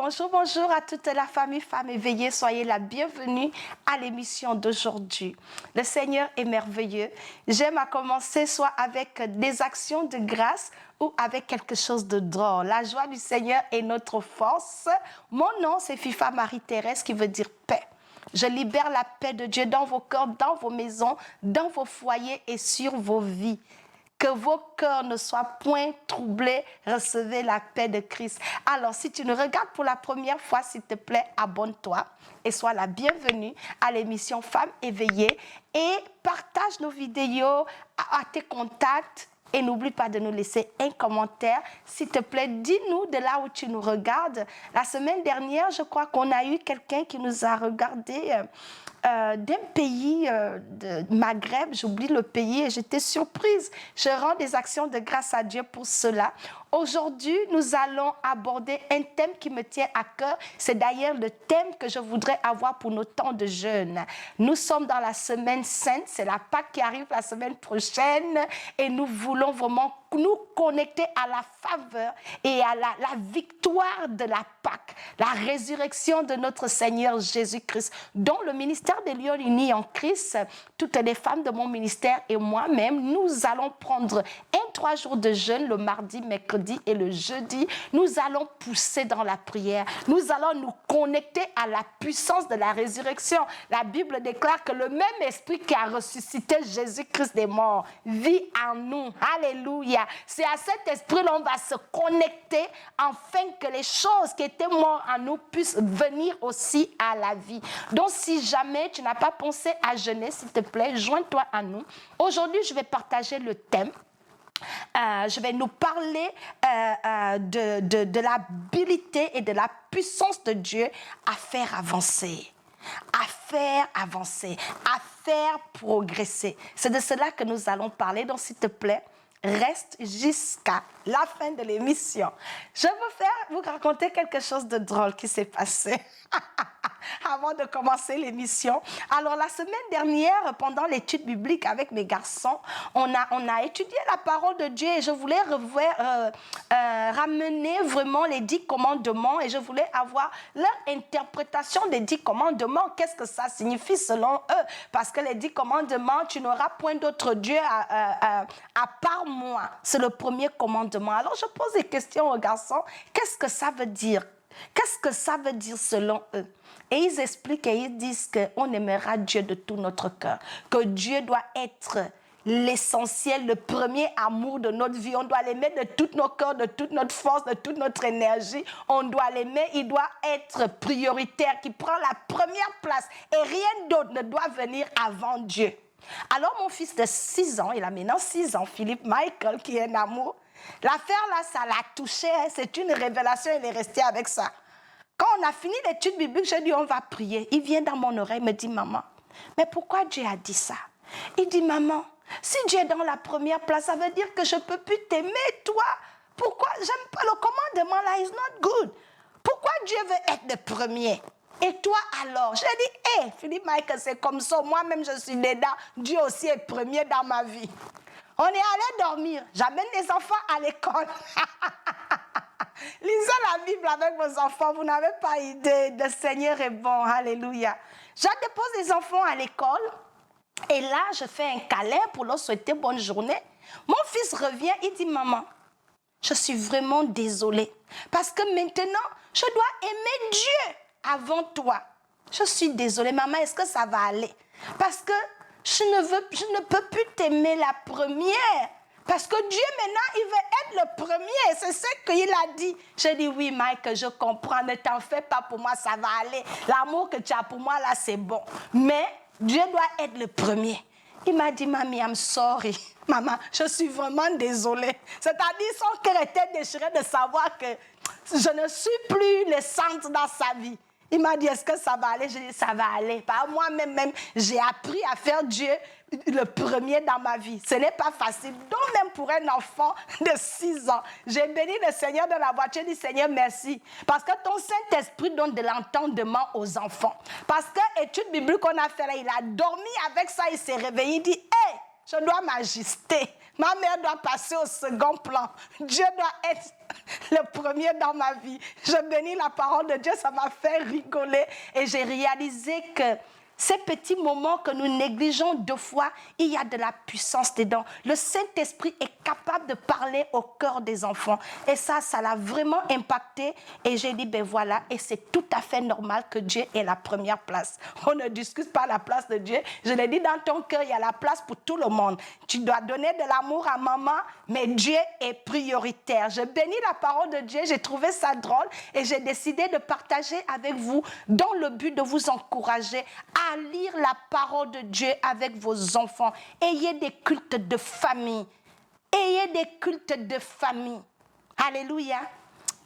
bonjour, bonjour à toute la famille Femmes éveillées. Soyez la bienvenue à l'émission d'aujourd'hui. Le Seigneur est merveilleux. J'aime à commencer soit avec des actions de grâce ou avec quelque chose de drôle. La joie du Seigneur est notre force. Mon nom, c'est Fifa Marie-Thérèse qui veut dire paix. Je libère la paix de Dieu dans vos cœurs, dans vos maisons, dans vos foyers et sur vos vies. Que vos cœurs ne soient point troublés, recevez la paix de Christ. Alors, si tu nous regardes pour la première fois, s'il te plaît, abonne-toi et sois la bienvenue à l'émission Femmes éveillées et partage nos vidéos à tes contacts. Et n'oublie pas de nous laisser un commentaire. S'il te plaît, dis-nous de là où tu nous regardes. La semaine dernière, je crois qu'on a eu quelqu'un qui nous a regardé d'un pays de Maghreb. J'oublie le pays et j'étais surprise. Je rends des actions de grâce à Dieu pour cela. Aujourd'hui, nous allons aborder un thème qui me tient à cœur. C'est d'ailleurs le thème que je voudrais avoir pour nos temps de jeûne. Nous sommes dans la semaine sainte. C'est la Pâque qui arrive la semaine prochaine. Et nous voulons vraiment nous connecter à la faveur et à la victoire de la Pâque, la résurrection de notre Seigneur Jésus-Christ, dont le ministère des Lions Unis en Christ, toutes les femmes de mon ministère et moi-même, nous allons prendre 3 jours de jeûne, le mardi, mercredi et le jeudi. Nous allons pousser dans la prière. Nous allons nous connecter à la puissance de la résurrection. La Bible déclare que le même esprit qui a ressuscité Jésus-Christ des morts vit en nous. Alléluia. C'est à cet esprit-là qu'on va se connecter afin que les choses qui étaient mortes en nous puissent venir aussi à la vie. Donc, si jamais tu n'as pas pensé à jeûner, s'il te plaît, joins-toi à nous. Aujourd'hui, je vais partager le thème. Je vais nous parler de l'habilité et de la puissance de Dieu à faire avancer. À faire progresser. C'est de cela que nous allons parler. Donc, s'il te plaît, reste jusqu'à la fin de l'émission. Je veux vous raconter quelque chose de drôle qui s'est passé avant de commencer l'émission. Alors, la semaine dernière, pendant l'étude biblique avec mes garçons, on a étudié la parole de Dieu et je voulais ramener vraiment les 10 commandements et je voulais avoir leur interprétation des 10 commandements. Qu'est-ce que ça signifie selon eux? Parce que les 10 commandements, tu n'auras point d'autre Dieu à part moi. C'est le premier commandement. Alors, je pose des questions aux garçons. Qu'est-ce que ça veut dire? Qu'est-ce que ça veut dire selon eux? Et ils expliquent et ils disent qu'on aimera Dieu de tout notre cœur, que Dieu doit être l'essentiel, le premier amour de notre vie. On doit l'aimer de tout nos cœurs, de toute notre force, de toute notre énergie. On doit l'aimer, il doit être prioritaire, qui prend la première place et rien d'autre ne doit venir avant Dieu. Alors mon fils de 6 ans, il a maintenant 6 ans, Philippe Michael, qui est un amour, l'affaire là, ça l'a touché, hein, c'est une révélation, il est resté avec ça. Quand on a fini l'étude biblique, j'ai dit on va prier. Il vient dans mon oreille, il me dit maman, mais pourquoi Dieu a dit ça? Il dit maman, si Dieu est dans la première place, ça veut dire que je ne peux plus t'aimer toi. Pourquoi? J'aime pas le commandement là, it's not good. Pourquoi Dieu veut être le premier? Et toi alors? Je dis, hé, Philippe Michael, c'est comme ça. Moi-même, je suis dedans. Dieu aussi est premier dans ma vie. On est allé dormir. J'amène les enfants à l'école. Lisez la Bible avec vos enfants. Vous n'avez pas idée. Le Seigneur est bon. Alléluia. Je dépose les enfants à l'école. Et là, je fais un câlin pour leur souhaiter bonne journée. Mon fils revient. Il dit, maman, je suis vraiment désolée. Parce que maintenant, je dois aimer Dieu avant toi. Je suis désolée, maman, est-ce que ça va aller? Parce que je ne peux plus t'aimer la première. Parce que Dieu, maintenant, il veut être le premier. C'est ce qu'il a dit. J'ai dit, oui, Mike, je comprends. Ne t'en fais pas pour moi, ça va aller. L'amour que tu as pour moi, là, c'est bon. Mais Dieu doit être le premier. Il m'a dit, mamie, I'm sorry. Maman, je suis vraiment désolée. C'est-à-dire, son cœur était déchiré de savoir que je ne suis plus le centre dans sa vie. Il m'a dit, est-ce que ça va aller? J'ai dit, ça va aller. Par moi-même, j'ai appris à faire Dieu le premier dans ma vie. Ce n'est pas facile. Donc, même pour un enfant de 6 ans, j'ai béni le Seigneur dans la voiture. J'ai dit, Seigneur, merci. Parce que ton Saint-Esprit donne de l'entendement aux enfants. Parce que l'étude biblique qu'on a fait là, il a dormi avec ça, il s'est réveillé. Il dit, hé, je dois m'ajuster. Ma mère doit passer au second plan. Dieu doit être le premier dans ma vie. Je bénis la parole de Dieu, ça m'a fait rigoler et j'ai réalisé que ces petits moments que nous négligeons deux fois, il y a de la puissance dedans. Le Saint-Esprit est capable de parler au cœur des enfants. Et ça l'a vraiment impacté. Et j'ai dit, ben voilà, et c'est tout à fait normal que Dieu ait la première place. On ne discute pas la place de Dieu. Je l'ai dit, dans ton cœur, il y a la place pour tout le monde. Tu dois donner de l'amour à maman, mais Dieu est prioritaire. Je bénis la parole de Dieu, j'ai trouvé ça drôle et j'ai décidé de partager avec vous dans le but de vous encourager à lire la parole de Dieu avec vos enfants. Ayez des cultes de famille. Ayez des cultes de famille. Alléluia.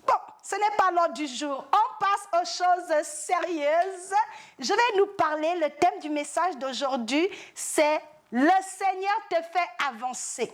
Bon, ce n'est pas l'ordre du jour. On passe aux choses sérieuses. Je vais nous parler, le thème du message d'aujourd'hui, c'est « Le Seigneur te fait avancer ».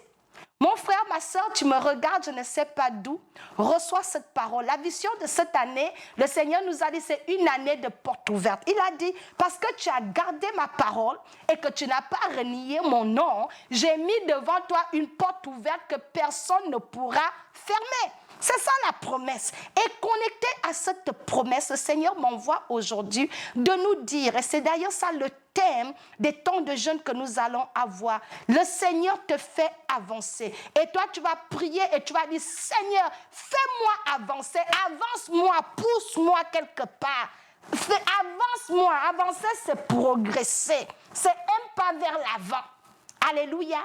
Mon frère, ma soeur, tu me regardes, je ne sais pas d'où, reçois cette parole. La vision de cette année, le Seigneur nous a dit, c'est une année de porte ouverte. Il a dit, parce que tu as gardé ma parole et que tu n'as pas renié mon nom, j'ai mis devant toi une porte ouverte que personne ne pourra fermer. C'est ça la promesse. Et connecté à cette promesse, le Seigneur m'envoie aujourd'hui de nous dire, et c'est d'ailleurs ça le thème des temps de jeûne que nous allons avoir. Le Seigneur te fait avancer. Et toi, tu vas prier et tu vas dire, Seigneur, fais-moi avancer, avance-moi, pousse-moi quelque part. Avance-moi. Avancer, c'est progresser. C'est un pas vers l'avant. Alléluia.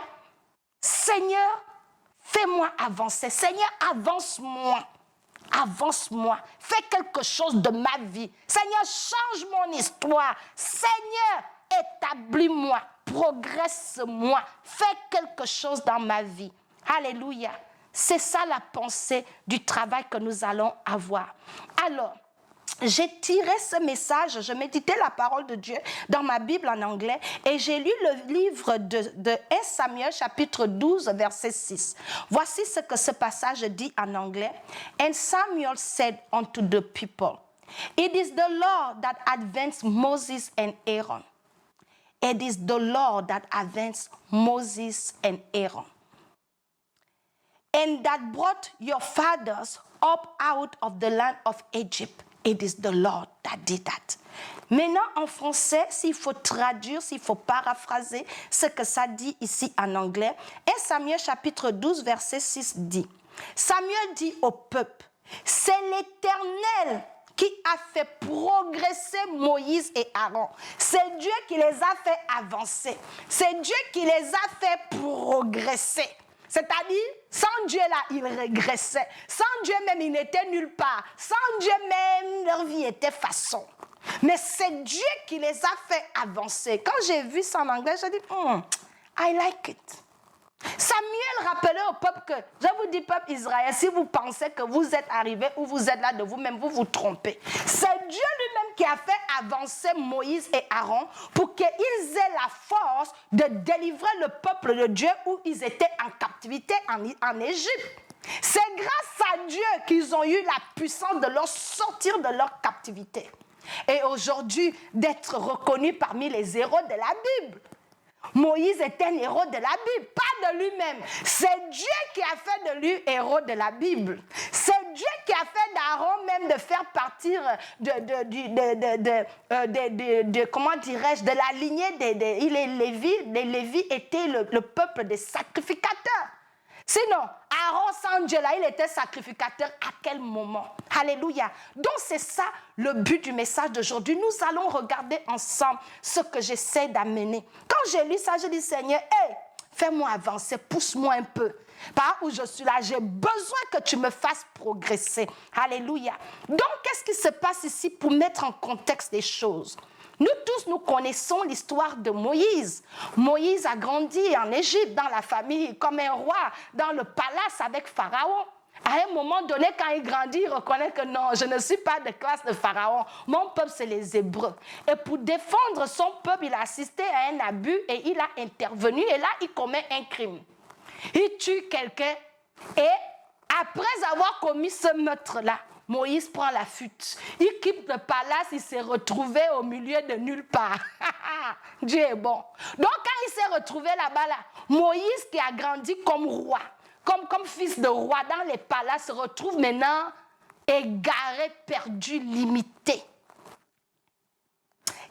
Seigneur, fais-moi avancer. Seigneur, avance-moi. Avance-moi. Fais quelque chose de ma vie. Seigneur, change mon histoire. Seigneur, établis-moi. Progresse-moi. Fais quelque chose dans ma vie. Alléluia. C'est ça la pensée du travail que nous allons avoir. Alors, j'ai tiré ce message, je méditais la parole de Dieu dans ma Bible en anglais et j'ai lu le livre de 1 Samuel chapitre 12 verset 6. Voici ce que ce passage dit en anglais. And Samuel said unto the people, it is the Lord that advanced Moses and Aaron. It is the Lord that advanced Moses and Aaron. And that brought your fathers up out of the land of Egypt. It is the Lord that did that. Maintenant, en français, s'il faut traduire, s'il faut paraphraser ce que ça dit ici en anglais, 1 Samuel chapitre 12, verset 6 dit, Samuel dit au peuple, c'est l'Éternel qui a fait progresser Moïse et Aaron. C'est Dieu qui les a fait avancer. C'est Dieu qui les a fait progresser. C'est-à-dire, sans Dieu là, ils régressaient. Sans Dieu même, ils n'étaient nulle part. Sans Dieu même, leur vie était façon. Mais c'est Dieu qui les a fait avancer. Quand j'ai vu ça en anglais, j'ai dit, I like it. Samuel rappelait au peuple que, je vous dis peuple Israël, si vous pensez que vous êtes arrivé ou vous êtes là de vous-même, vous vous trompez. C'est Dieu lui-même qui a fait avancer Moïse et Aaron pour qu'ils aient la force de délivrer le peuple de Dieu où ils étaient en captivité en Égypte. C'est grâce à Dieu qu'ils ont eu la puissance de leur sortir de leur captivité. Et aujourd'hui, d'être reconnus parmi les héros de la Bible. Moïse est un héros de la Bible, pas de lui-même. C'est Dieu qui a fait de lui héros de la Bible. C'est Dieu qui a fait d'Aaron même de faire partir comment dirais-je, de la lignée des Lévis. Les Lévis étaient le peuple des sacrificateurs. Sinon, Aaron sans Dieu là, il était sacrificateur à quel moment? Alléluia. Donc c'est ça le but du message d'aujourd'hui. Nous allons regarder ensemble ce que j'essaie d'amener. Quand j'ai lu ça, je dis Seigneur, hey, fais-moi avancer, pousse-moi un peu. Par où je suis là, j'ai besoin que tu me fasses progresser. Alléluia. Donc qu'est-ce qui se passe ici pour mettre en contexte les choses? Nous tous, nous connaissons l'histoire de Moïse. Moïse a grandi en Égypte, dans la famille, comme un roi, dans le palace avec Pharaon. À un moment donné, quand il grandit, il reconnaît que non, je ne suis pas de classe de Pharaon. Mon peuple, c'est les Hébreux. Et pour défendre son peuple, il a assisté à un abus et il a intervenu. Et là, il commet un crime. Il tue quelqu'un et après avoir commis ce meurtre-là, Moïse prend la fuite. Il quitte le palace, il s'est retrouvé au milieu de nulle part. Dieu est bon. Donc quand il s'est retrouvé là-bas, Moïse qui a grandi comme roi, comme fils de roi dans les palaces, se retrouve maintenant égaré, perdu, limité.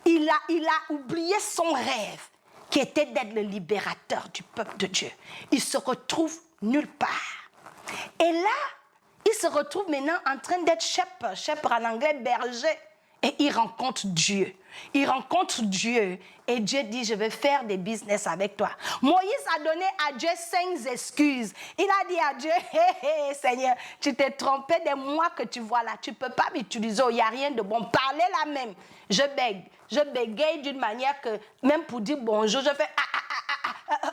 Il a oublié son rêve, qui était d'être le libérateur du peuple de Dieu. Il se retrouve nulle part. Et là, il se retrouve maintenant en train d'être shepherd en anglais, berger. Et il rencontre Dieu. Il rencontre Dieu. Et Dieu dit, je vais faire des business avec toi. Moïse a donné à Dieu 5 excuses. Il a dit à Dieu, hé, Seigneur, tu t'es trompé des mois que tu vois là. Tu ne peux pas m'utiliser. Il n'y a rien de bon. Parlez là même. Je bègue. Je bégaye d'une manière que, même pour dire bonjour, je fais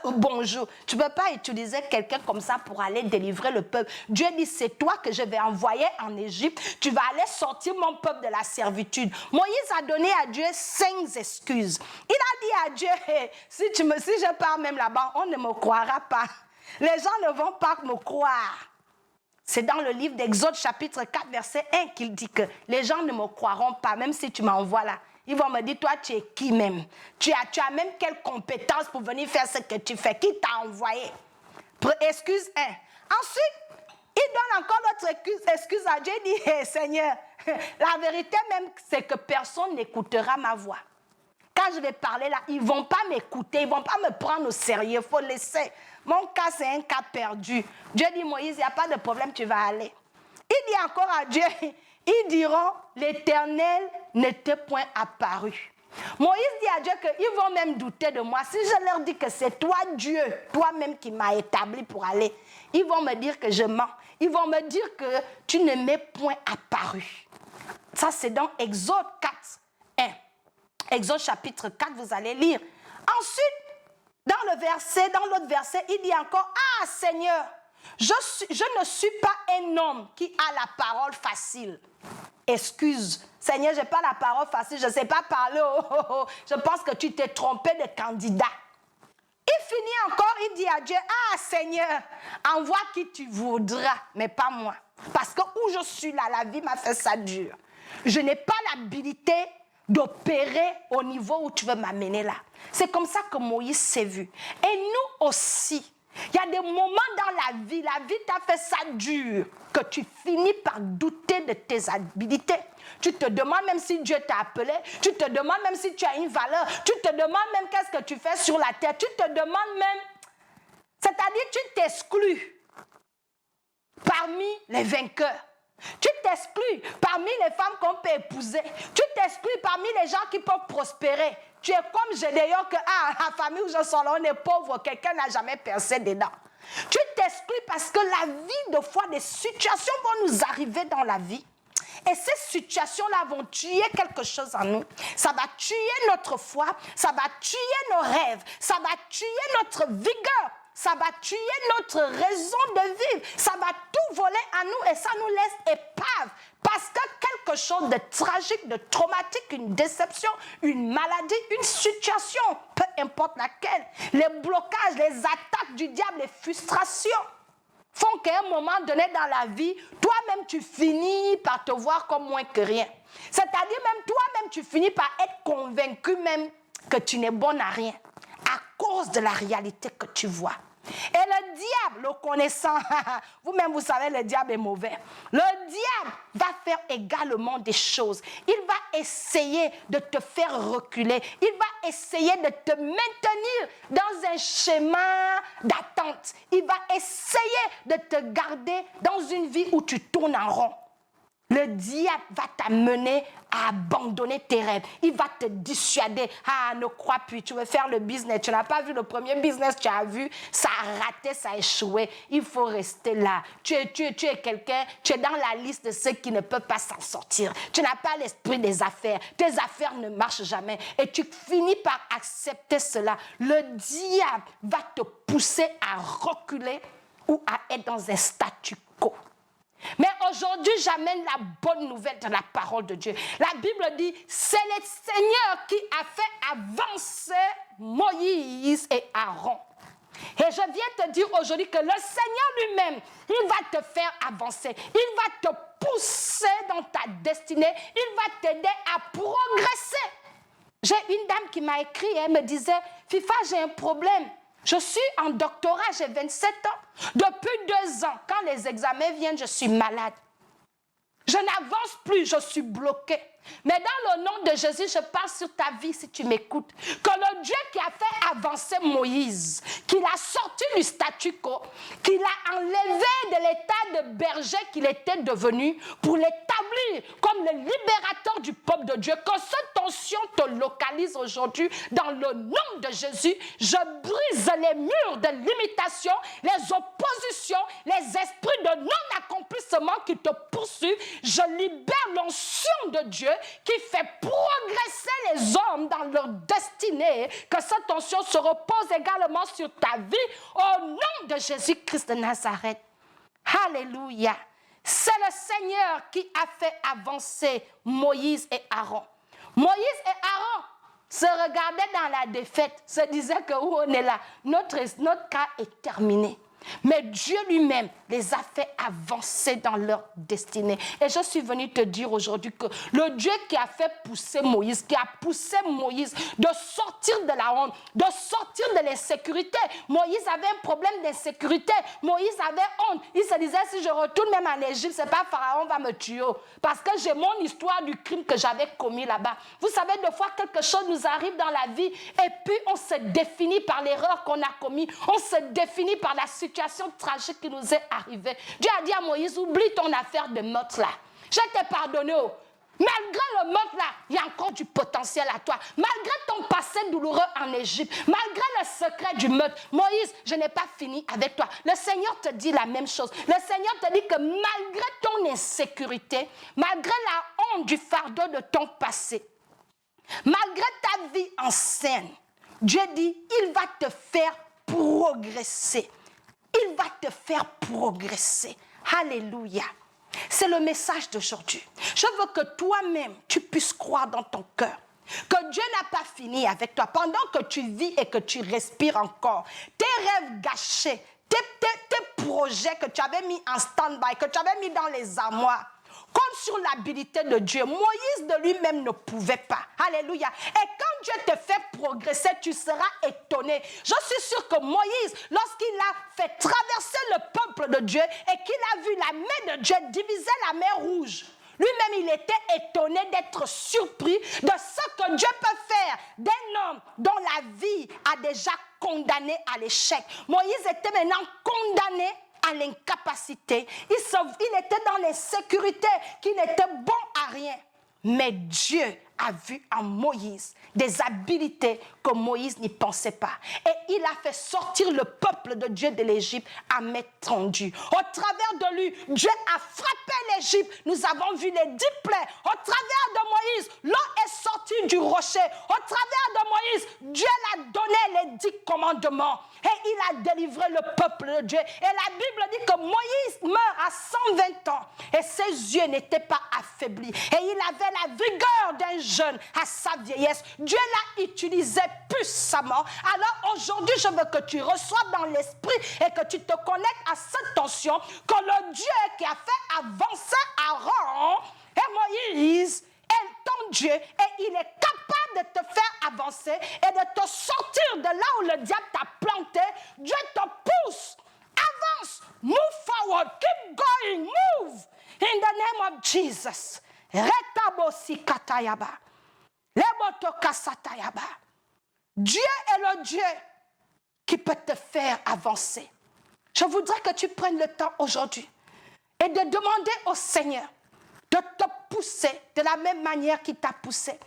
bonjour. Tu ne peux pas utiliser quelqu'un comme ça pour aller délivrer le peuple. Dieu dit, c'est toi que je vais envoyer en Égypte. Tu vas aller sortir mon peuple de la servitude. Moïse a donné à Dieu 5 excuses. Il a dit à Dieu, hey, si je pars même là-bas, on ne me croira pas. Les gens ne vont pas me croire. C'est dans le livre d'Exode chapitre 4 verset 1 qu'il dit que les gens ne me croiront pas, même si tu m'envoies là. Ils vont me dire, toi, tu es qui même? Tu as même quelle compétence pour venir faire ce que tu fais? Qui t'a envoyé? Excuse 1. Ensuite, il donne encore l'autre excuse à Dieu. Il dit, hey, Seigneur, la vérité même, c'est que personne n'écoutera ma voix. Quand je vais parler là, ils ne vont pas m'écouter, ils ne vont pas me prendre au sérieux. Il faut laisser. Mon cas, c'est un cas perdu. Dieu dit, Moïse, il n'y a pas de problème, tu vas aller. Il dit encore à Dieu, ils diront, l'Éternel n'était point apparu. Moïse dit à Dieu qu'ils vont même douter de moi. Si je leur dis que c'est toi, Dieu, toi-même qui m'as établi pour aller, ils vont me dire que je mens. Ils vont me dire que tu ne m'es point apparu. Ça, c'est dans Exode 4, 1. Exode chapitre 4, vous allez lire. Ensuite, dans l'autre verset, il dit encore, ah Seigneur, je ne suis pas un homme qui a la parole facile. Excuse, Seigneur, je n'ai pas la parole facile, je ne sais pas parler. Je pense que tu t'es trompé de candidat. Il finit encore, il dit à Dieu, ah Seigneur, envoie qui tu voudras, mais pas moi. Parce que où je suis là, la vie m'a fait ça dur. Je n'ai pas l'habilité d'opérer au niveau où tu veux m'amener là. C'est comme ça que Moïse s'est vu. Et nous aussi, il y a des moments dans la vie t'a fait ça dur, que tu finis par douter de tes habilités. Tu te demandes même si Dieu t'a appelé, tu te demandes même si tu as une valeur, tu te demandes même qu'est-ce que tu fais sur la terre, tu te demandes même, c'est-à-dire tu t'exclus parmi les vainqueurs. Tu t'exclus parmi les femmes qu'on peut épouser. Tu t'exclus parmi les gens qui peuvent prospérer. Tu es comme Gédéon que, la famille où je sors là, on est pauvre, quelqu'un n'a jamais percé dedans. Tu t'exclus parce que la vie, de fois, des situations vont nous arriver dans la vie. Et ces situations-là vont tuer quelque chose en nous. Ça va tuer notre foi, ça va tuer nos rêves, ça va tuer notre vigueur. Ça va tuer notre raison de vivre. Ça va tout voler à nous et ça nous laisse épave. Parce que quelque chose de tragique, de traumatique, une déception, une maladie, une situation, peu importe laquelle, les blocages, les attaques du diable, les frustrations font qu'à un moment donné dans la vie, toi-même tu finis par te voir comme moins que rien. C'est-à-dire même toi-même tu finis par être convaincu même que tu n'es bon à rien. À cause de la réalité que tu vois. Et le diable, le connaissant, vous-même vous savez, le diable est mauvais. Le diable va faire également des choses. Il va essayer de te faire reculer. Il va essayer de te maintenir dans un schéma d'attente. Il va essayer de te garder dans une vie où tu tournes en rond. Le diable va t'amener à abandonner tes rêves. Il va te dissuader. Ah, ne crois plus, tu veux faire le business. Tu n'as pas vu le premier business, tu as vu, ça a raté, ça a échoué. Il faut rester là. Tu es quelqu'un, tu es dans la liste de ceux qui ne peuvent pas s'en sortir. Tu n'as pas l'esprit des affaires. Tes affaires ne marchent jamais. Et tu finis par accepter cela. Le diable va te pousser à reculer ou à être dans un statu quo. Mais aujourd'hui, j'amène la bonne nouvelle de la parole de Dieu. La Bible dit, c'est le Seigneur qui a fait avancer Moïse et Aaron. Et je viens te dire aujourd'hui que le Seigneur lui-même, il va te faire avancer. Il va te pousser dans ta destinée. Il va t'aider à progresser. J'ai une dame qui m'a écrit, elle me disait, Fifa, j'ai un problème. Je suis en doctorat, j'ai 27 ans. Depuis 2 ans, quand les examens viennent, je suis malade. Je n'avance plus, je suis bloquée. Mais dans le nom de Jésus, je parle sur ta vie si tu m'écoutes. Que le Dieu qui a fait avancer Moïse, qui l'a sorti du statu quo, qui l'a enlevé de l'état de berger qu'il était devenu pour l'établir comme le libérateur du peuple de Dieu, que cette onction te localise aujourd'hui dans le nom de Jésus. Je brise les murs de limitation, les oppositions, les esprits de non-accomplissement qui te poursuivent. Je libère l'onction de Dieu qui fait progresser les hommes dans leur destinée, que cette onction se repose également sur ta vie au nom de Jésus-Christ de Nazareth. Alléluia. C'est le Seigneur qui a fait avancer Moïse et Aaron. Moïse et Aaron se regardaient dans la défaite, se disaient que où on est là, notre cas est terminé. Mais Dieu lui-même les a fait avancer dans leur destinée. Et je suis venue te dire aujourd'hui que le Dieu qui a fait pousser Moïse, qui a poussé Moïse de sortir de la honte, de sortir de l'insécurité. Moïse avait un problème d'insécurité. Moïse avait honte. Il se disait, si je retourne même en Égypte, c'est pas Pharaon va me tuer. Parce que j'ai mon histoire du crime que j'avais commis là-bas. Vous savez, des fois, quelque chose nous arrive dans la vie et puis on se définit par l'erreur qu'on a commise. On se définit par la situation tragique qui nous est arrivée. Dieu a dit à Moïse, oublie ton affaire de meurtre là. Je t'ai pardonné. Malgré le meurtre là, il y a encore du potentiel à toi. Malgré ton passé douloureux en Égypte, malgré le secret du meurtre, Moïse, je n'ai pas fini avec toi. Le Seigneur te dit la même chose. Le Seigneur te dit que malgré ton insécurité, malgré la honte du fardeau de ton passé, malgré ta vie ancienne, Dieu dit, il va te faire progresser. Il va te faire progresser. Alléluia. C'est le message d'aujourd'hui. Je veux que toi-même, tu puisses croire dans ton cœur que Dieu n'a pas fini avec toi. Pendant que tu vis et que tu respires encore, tes rêves gâchés, tes projets que tu avais mis en stand-by, que tu avais mis dans les armoires, compte sur l'habilité de Dieu. Moïse de lui-même ne pouvait pas. Alléluia. Et quand Dieu te fait progresser, tu seras étonné. Je suis sûr que Moïse, lorsqu'il a fait traverser le peuple de Dieu et qu'il a vu la main de Dieu diviser la mer Rouge, lui-même, il était étonné d'être surpris de ce que Dieu peut faire d'un homme dont la vie a déjà condamné à l'échec. Moïse était maintenant condamné à l'incapacité. Il était dans l'insécurité, qui n'était bon à rien. Mais Dieu a vu en Moïse des habiletés que Moïse n'y pensait pas. Et il a fait sortir le peuple de Dieu de l'Égypte à main tendue. Au travers de lui, Dieu a frappé l'Égypte. Nous avons vu les 10 plaies. Au travers de Moïse, l'eau est sortie du rocher. Au travers de Moïse, Dieu l'a donné les 10 commandements. Et il a délivré le peuple de Dieu. Et la Bible dit que Moïse meurt à 120 ans. Et ses yeux n'étaient pas affaiblis. Et il avait la vigueur d'un jeune à sa vieillesse. Dieu l'a utilisé puissamment. Alors aujourd'hui, je veux que tu reçoives dans l'esprit et que tu te connectes à cette tension que le Dieu qui a fait avancer Aaron et Moïse est ton Dieu et il est capable de te faire avancer et de te sortir de là où le diable t'a planté. Dieu te pousse. Avance. Move forward. Keep going. Move. In the name of Jesus. Retabosi katayaba. Lebotoka satayaba. Dieu est le Dieu qui peut te faire avancer. Je voudrais que tu prennes le temps aujourd'hui et de demander au Seigneur de te pousser de la même manière qu'il t'a poussé.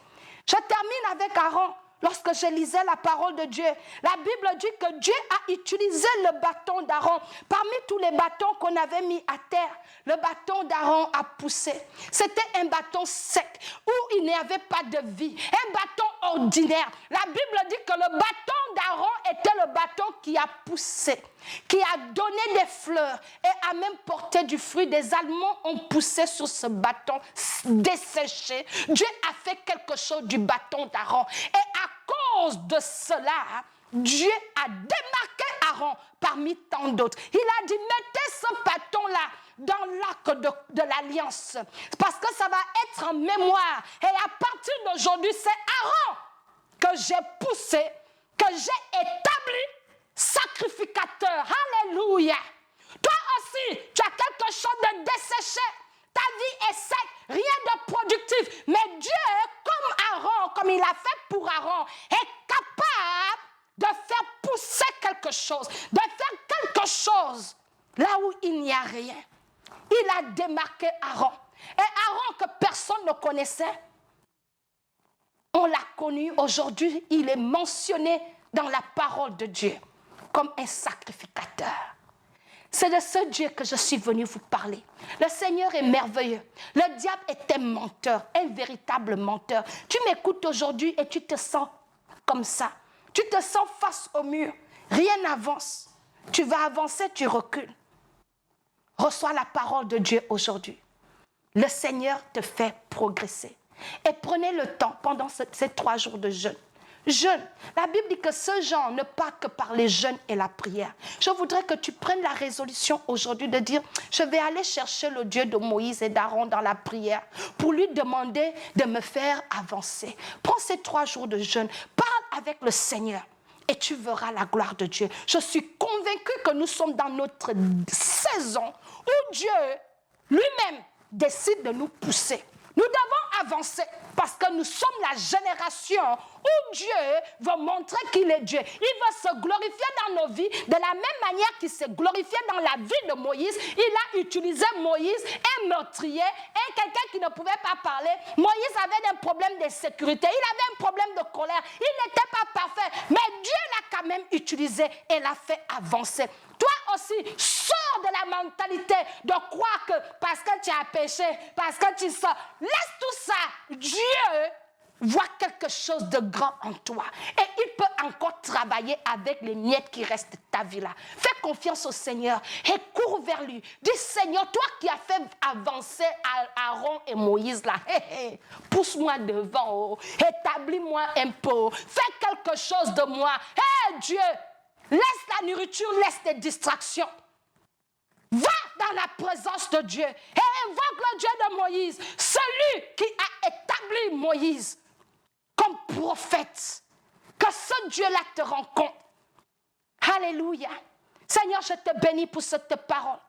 Je termine avec Aaron. Lorsque je lisais la parole de Dieu, la Bible dit que Dieu a utilisé le bâton d'Aaron. Parmi tous les bâtons qu'on avait mis à terre, le bâton d'Aaron a poussé. C'était un bâton sec, où il n'y avait pas de vie. Un bâton ordinaire. La Bible dit que le bâton d'Aaron était le bâton qui a poussé, qui a donné des fleurs et a même porté du fruit. Des almonds ont poussé sur ce bâton desséché. Dieu a fait quelque chose du bâton d'Aaron. Et à cause de cela, Dieu a démarqué Aaron parmi tant d'autres. Il a dit, mettez ce bâton-là dans l'arc de l'alliance. Parce que ça va être en mémoire. Et à partir d'aujourd'hui, c'est Aaron que j'ai poussé, que j'ai établi. sacrificateur. Alléluia. Toi aussi, tu as quelque chose de desséché. Ta vie est sec, rien de productif. Mais Dieu, comme Aaron, comme il a fait pour Aaron, est capable de faire pousser quelque chose, de faire quelque chose là où il n'y a rien. Il a démarqué Aaron. Et Aaron que personne ne connaissait, on l'a connu aujourd'hui, il est mentionné dans la parole de Dieu comme un sacrificateur. C'est de ce Dieu que je suis venu vous parler. Le Seigneur est merveilleux. Le diable est un menteur, un véritable menteur. Tu m'écoutes aujourd'hui et tu te sens comme ça. Tu te sens face au mur. Rien n'avance. Tu vas avancer, tu recules. Reçois la parole de Dieu aujourd'hui. Le Seigneur te fait progresser. Et prenez le temps pendant ces 3 jours de jeûne. Jeûne. La Bible dit que ce genre ne part que par les jeûnes et la prière. Je voudrais que tu prennes la résolution aujourd'hui de dire, je vais aller chercher le Dieu de Moïse et d'Aaron dans la prière pour lui demander de me faire avancer. Prends ces 3 jours de jeûne. Parle avec le Seigneur et tu verras la gloire de Dieu. Je suis convaincue que nous sommes dans notre saison où Dieu lui-même décide de nous pousser. Nous devons avancer parce que nous sommes la génération où Dieu veut montrer qu'il est Dieu. Il veut se glorifier dans nos vies de la même manière qu'il s'est glorifié dans la vie de Moïse. Il a utilisé Moïse, un meurtrier, et quelqu'un qui ne pouvait pas parler. Moïse avait un problème de sécurité, il avait un problème de colère, il n'était pas parfait, mais Dieu l'a quand même utilisé et l'a fait avancer. Toi aussi, sors de la mentalité de croire que parce que tu as péché, parce que tu sors, laisse tout ça. Dieu voit quelque chose de grand en toi. Et il peut encore travailler avec les miettes qui restent de ta vie là. Fais confiance au Seigneur et cours vers lui. Dis, Seigneur, toi qui as fait avancer Aaron et Moïse là, pousse-moi devant, oh, établis-moi un peu, fais quelque chose de moi. Dieu, laisse la nourriture, laisse tes distractions. Va dans la présence de Dieu et invoque le Dieu de Moïse, celui qui a établi Moïse comme prophète. Que ce Dieu-là te rencontre. Alléluia. Seigneur, je te bénis pour cette parole.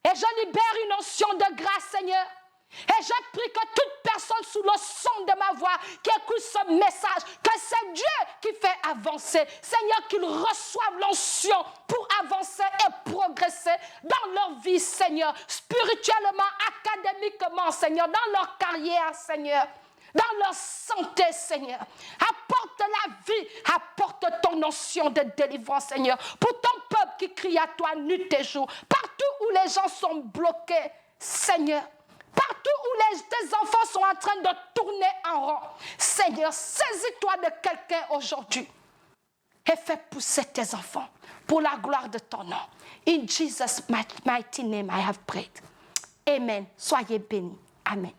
Et je libère une onction de grâce, Seigneur. Et je prie que toute personne sous le son de ma voix qui écoute ce message, que c'est Dieu qui fait avancer. Seigneur, qu'ils reçoivent l'onction pour avancer et progresser dans leur vie, Seigneur. Spirituellement, académiquement, Seigneur, dans leur carrière, Seigneur. Dans leur santé, Seigneur. Apporte la vie, apporte ton onction de délivrance, Seigneur. Pour ton peuple qui crie à toi nuit et jour. Partout où les gens sont bloqués, Seigneur. Partout où tes enfants sont en train de tourner en rond. Seigneur, saisis-toi de quelqu'un aujourd'hui. Et fais pousser tes enfants pour la gloire de ton nom. In Jesus' mighty name I have prayed. Amen. Soyez bénis. Amen.